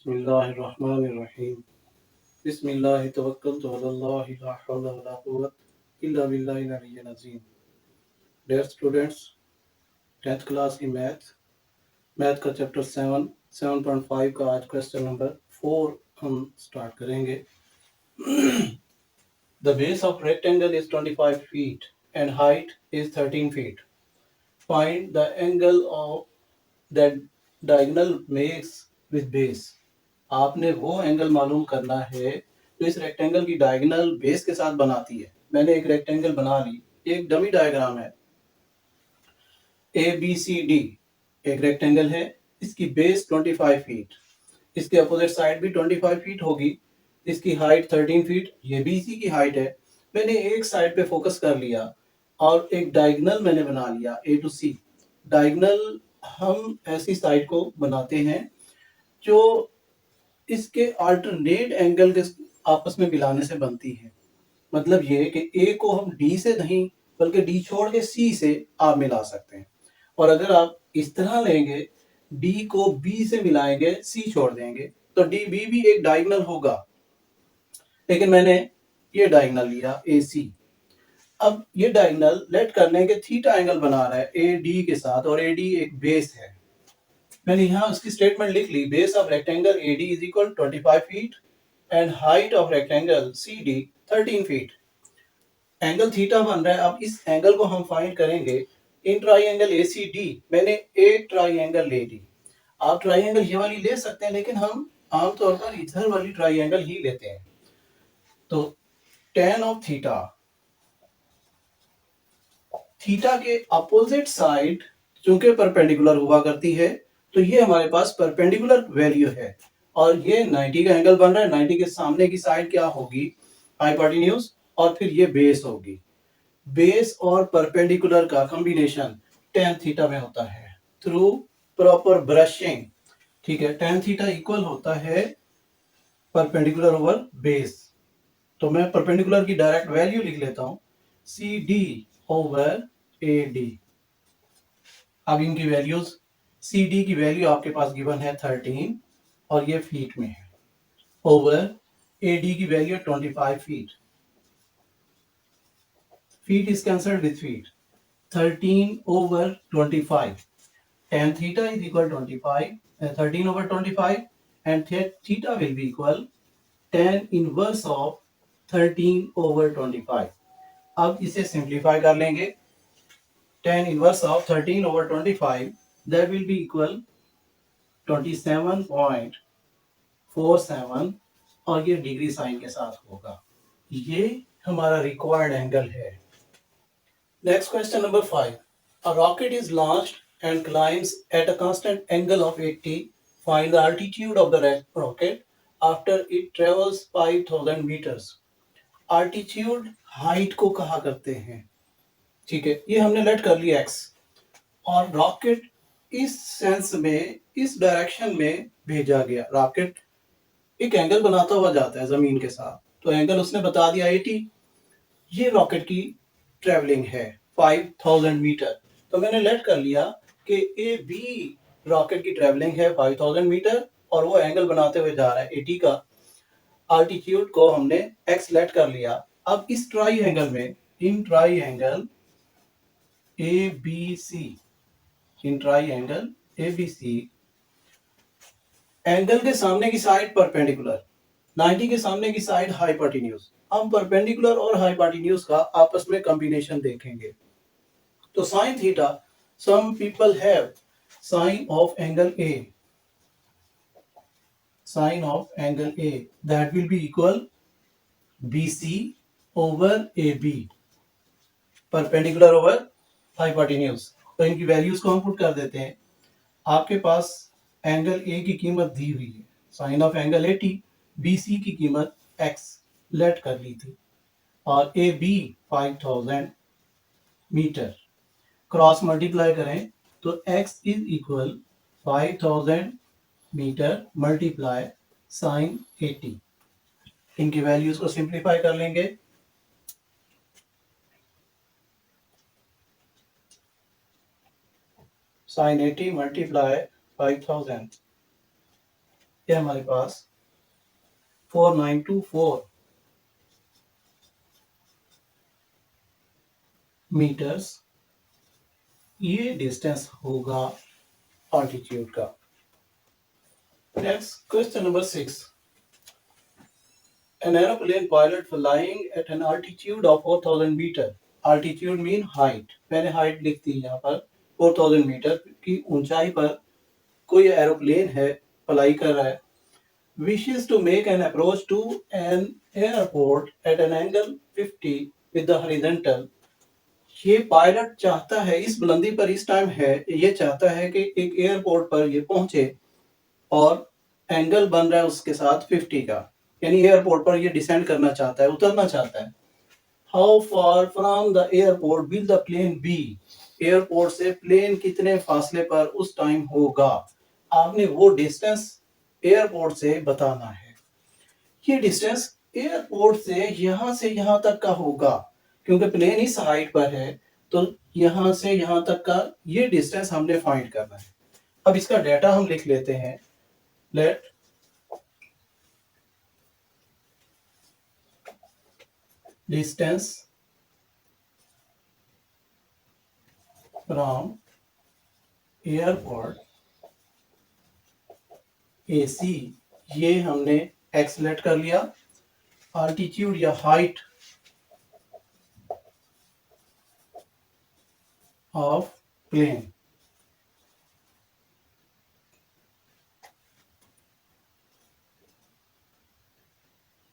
बिस्मिल्लाहिर्रहमानिर्रहीम। बिस्मिल्लाहि तवक्कलतु अलल्लाहि ला हौला वला कुव्वता इल्ला बिल्लाहिल अलिय्यिल अज़ीम। डियर स्टूडेंट्स, 10th क्लास की मैथ का चैप्टर 7.5 का आज क्वेश्चन नंबर 4 हम स्टार्ट करेंगे। The base of rectangle is 25 feet and height is 13 feet. Find the angle of that diagonal makes with base. आपने वो एंगल मालूम करना है जो इस रेक्टेंगल की डायगोनल बेस के साथ बनाती है। मैंने एक रेक्टेंगल बना ली, एक डमी डायग्राम है। ए बी सी डी एक रेक्टेंगल है, इसकी बेस 25 फीट, इसके अपोजिट साइड भी 25 फीट होगी, इसकी हाइट 13 फीट, ये भी इसी की हाइट है। मैंने एक साइड पे फोकस कर लिया और एक डायगोनल मैंने बना लिया ए टू सी। डायगोनल हम ऐसी साइड को बनाते हैं जो इसके अल्टरनेट एंगल के आपस में मिलाने से बनती है। मतलब ये कि ए को हम डी से नहीं बल्कि डी छोड़ के सी से आप मिला सकते हैं। और अगर आप इस तरह लेंगे, डी को बी से मिलाएंगे, सी छोड़ देंगे, तो डी बी भी एक डायगोनल होगा। लेकिन मैंने ये डायगोनल लिया ए सी। अब ये डायगोनल लेट करने के थीटा एंगल बना रहा है ए डी के साथ, और ए डी एक बेस है। मैंने यहाँ उसकी स्टेटमेंट लिख ली, base of rectangle A D is equal 25 feet and height of rectangle C D 13 feet. Angle theta बन रहा है। अब इस एंगल को हम फाइंड करेंगे in triangle A C D. मैंने एक ट्राइंगल ले ली, आप ट्राइंगल ये वाली ले सकते हैं, लेकिन हम आमतौर पर इधर वाली ट्राइंगल ही लेते हैं। तो tan ऑफ थीटा, थीटा के अपोजिट साइड चूंकि परपेंडिकुलर हुआ करती है, तो ये हमारे पास परपेंडिकुलर वैल्यू है और ये 90 का एंगल बन रहा है। 90 के सामने की साइड क्या होगी? हाइपोटेन्यूज, और फिर ये बेस होगी। बेस और परपेंडिकुलर का कॉम्बिनेशन tan थीटा में होता है थ्रू प्रॉपर ब्रशिंग। ठीक है, tan थीटा इक्वल होता है परपेंडिकुलर ओवर बेस। तो मैं परपेंडिकुलर की डायरेक्ट वैल्यू लिख लेता हूं, C D over A D. अब इनकी वैल्यूज, सी डी की वैल्यू आपके पास गिवन है 13 और ये फीट में है, ओवर ए डी की value 25 feet. Feet is cancelled with feet, 13 over 25. Tan theta is equal to 25, 13 over 25, and theta will be equal tan inverse of 13 over 25. अब इसे सिंप्लीफाई कर लेंगे। tan inverse of 13 over 25 that will be equal 27.47, और ये degree sine के साथ होगा। ये हमारा रिक्वायर्ड एंगल है। Next question number 5. A rocket is launched and climbs at a constant angle of 80. Find the altitude of the rocket after it travels 5000 meters. Altitude height को कहा करते हैं। ठीक है, ये हमने लेट कर लिया x, और रॉकेट इस सेंस में, इस डायरेक्शन में भेजा गया। रॉकेट एक एंगल बनाता हुआ जाता है जमीन के साथ, तो एंगल उसने बता दिया 80। ये रॉकेट की ट्रेवलिंग है 5000 मीटर। तो मैंने लेट कर लिया कि ए बी रॉकेट की ट्रेवलिंग है 5000 मीटर और वो एंगल बनाते हुए जा रहा है 80 का। अल्टीट्यूड को हमने x लेट कर लिया। अब इस ट्राई एंगल में, in triangle A B C, in triangle A B C, angle के सामने की साइड परपेंडिकुलर, 90 के सामने की साइड हाइपोटेन्यूज। हम परपेंडिकुलर और हाइपोटेन्यूज का आपस में कॉम्बिनेशन देखेंगे। तो sine theta, some people have sine of angle A, sine of angle A that will be equal BC over AB, perpendicular over hypotenuse. तो इनकी वैल्यूज को हम पुट कर देते हैं। आपके पास एंगल ए की कीमत दी हुई है, साइन ऑफ एंगल 80, BC की कीमत x लेट कर ली थी, और AB 5000 मीटर। क्रॉस मल्टीप्लाई करें तो x is equal 5000 metre multiply sine 80। इनकी वैल्यूज को सिंप्लीफाई कर लेंगे। साइन 80 मल्टीप्लाई 5000, ये हमारे पास 4924 मीटर्स ये डिस्टेंस होगा ऑल्टीट्यूड का। Next question number 6। An aeroplane pilot flying at an altitude of 4000 metre, altitude mean height, मैंने हाइट लिख दी यहाँ पर 4000 मीटर की ऊंचाई पर कोई एरोप्लेन है, फ्लाई कर रहा है, wishes to make an approach to an airport at an angle 50 with the horizontal। ये पायलट चाहता है, इस बुलंदी पर इस टाइम है, ये चाहता है कि एक एयरपोर्ट पर ये पहुंचे और एंगल बन रहा है उसके साथ 50 का, यानी एयरपोर्ट पर ये डिसेंड करना चाहता है, उतरना चाहता है। How far from the airport will the plane be, airport से प्लेन कितने फासले पर उस टाइम होगा, आपने वो डिस्टेंस एयरपोर्ट से बताना है। ये डिस्टेंस एयरपोर्ट से यहां तक का होगा, क्योंकि प्लेन इस हाइट पर है, तो यहां से यहां तक का ये डिस्टेंस हमने फाइंड करना है। अब इसका डाटा हम लिख लेते हैं। Let distance from airport AC, ये हमने एक्स लेट कर लिया। आल्टीट्यूड या height of plane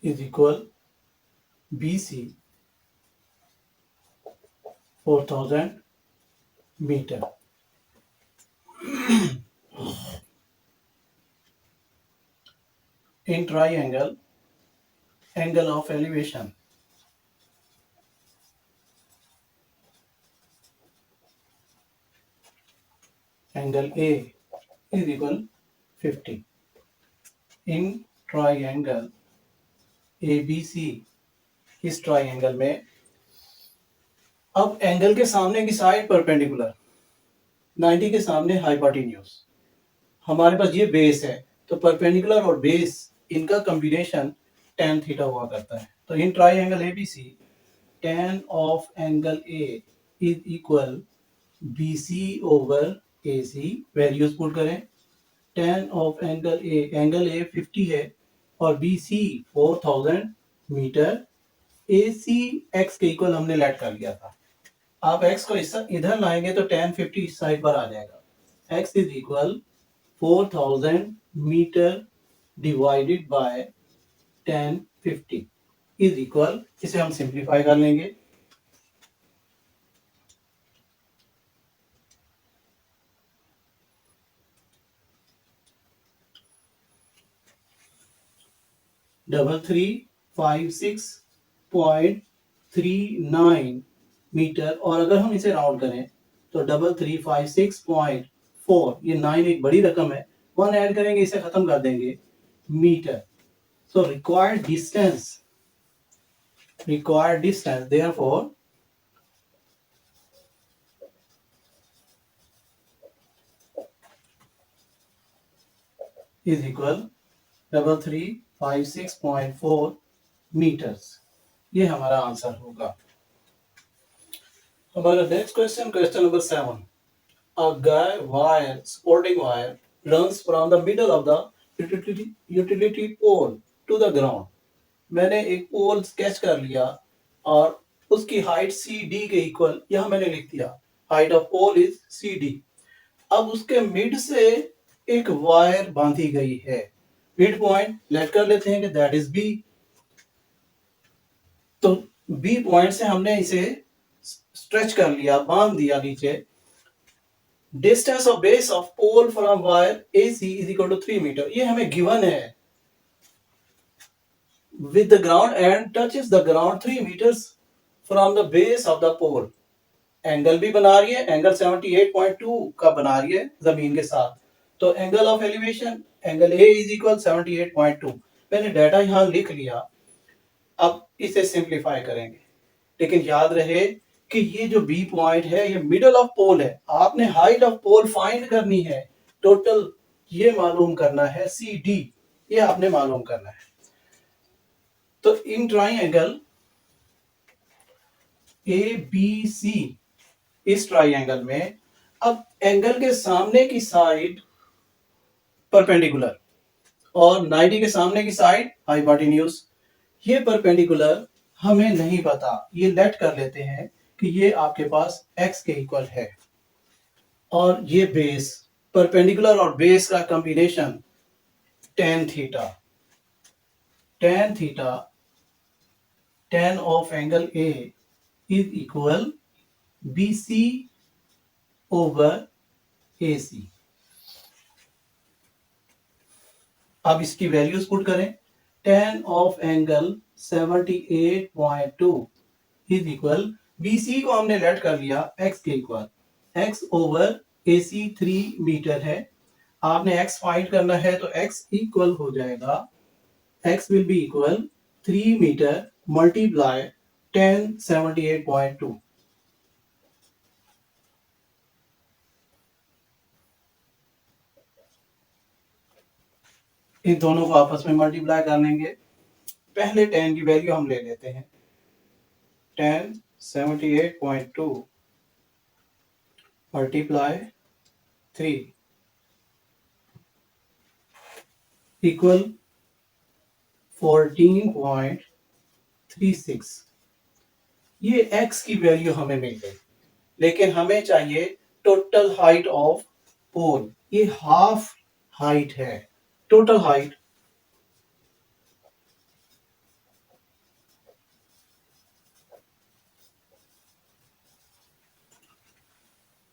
is equal BC 4000 metre. In triangle, angle of elevation angle A is equal 50. In triangle ABC, इस ट्राइंगल में अब एंगल के सामने की साइड परपेंडिकुलर 90 के सामने हाइपोटेन्यूज, हमारे पास ये बेस है, तो परपेंडिकुलर और बेस इनका कॉम्बिनेशन tan थीटा हुआ करता है। तो in triangle ABC tan of angle A is equal BC over AC, values put करें। tan ऑफ एंगल A 50 है और BC 4000 मीटर, AC x के इक्वल हमने लेट कर लिया था। आप x को इधर लाएंगे तो tan 50 इस साइड पर आ जाएगा। x is equal 4000 metre divided by tan 50 is equal, इसे हम सिंप्लीफाई कर लेंगे। डबल 356.39 मीटर, और अगर हम इसे राउंड करें तो 3356.4, ये 9 एक बड़ी रकम है, 1 ऐड करेंगे इसे खत्म कर देंगे, metre. So required distance therefore is equal 3356.4 metres. ये हमारा आंसर होगा। हमारा next question, question number 7। A guy wire, supporting wire runs from the middle of the utility pole to the ground। मैंने एक पोल स्केच कर लिया और उसकी हाइट CD के इक्वल यहां मैंने लिख दिया, height of pole is CD। अब उसके मिड से एक वायर बांधी गई है, मिड पॉइंट लेट कर लेते हैं कि दैट इज B। तो B पॉइंट से हमने इसे स्ट्रेच कर लिया, बांध दिया नीचे। Distance of base of pole from wire AC is equal to 3 metre, ये हमें गिवन है। With the ground and touches the ground 3 metres from the base of the pole. Angle भी बना रही है, एंगल 78.2 का बना रही है जमीन के साथ। तो angle of elevation angle A is equal 78.2। मैंने डाटा यहां लिख लिया, अब इसे सिंप्लीफाई करेंगे, लेकिन याद रहे कि ये जो B पॉइंट है ये मिडल ऑफ पोल है, आपने हाइट ऑफ पोल फाइंड करनी है, टोटल ये मालूम करना है CD। ये आपने मालूम करना है। तो इन ट्राइंगल ए बी सी, इस ट्राइंगल में अब एंगल के सामने की साइड परपेंडिकुलर और 90 के सामने की साइड हाइपोटेन्यूज। ये परपेंडिकुलर हमें नहीं पता, ये लेट कर लेते हैं कि ये आपके पास x के इक्वल है। और ये बेस, परपेंडिकुलर और बेस का combination tan theta, tan theta, tan of angle A is equal BC over AC। अब इसकी वैल्यूज पुट करें। tan of angle 78.2 is equal, BC को हमने लेट कर लिया x के equal, x over AC 3 metre है। आपने x फाइंड करना है तो x इक्वल हो जाएगा, x will be equal 3 metre multiply tan 78.2। इन दोनों को आपस में मल्टीप्लाई कर लेंगे। पहले tan की वैल्यू हम ले लेते हैं, tan 78.2 मल्टीप्लाई 3 इक्वल 14.36। ये x की वैल्यू हमें मिल गई, लेकिन हमें चाहिए टोटल हाइट ऑफ पोल। ये हाफ हाइट है, total height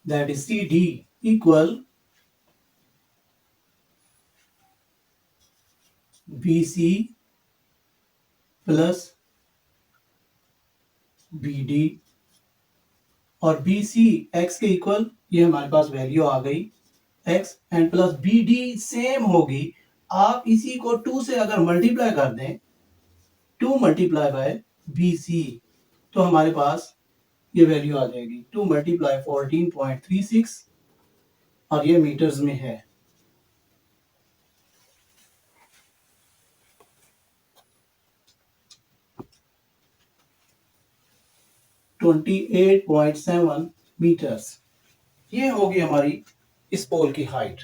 that is CD equal BC plus BD और BC x के इक्वल, ये हमारे पास वैल्यू आ गई x and plus BD same होगी। आप इसी को 2 से अगर मल्टीप्लाई कर दें, 2 मल्टीप्लाई बाय BC, तो हमारे पास ये वैल्यू आ जाएगी 2 मल्टीप्लाई 14.36 और ये मीटर्स में है। (28.7 मीटर्स। ये होगी हमारी इस पोल की हाइट।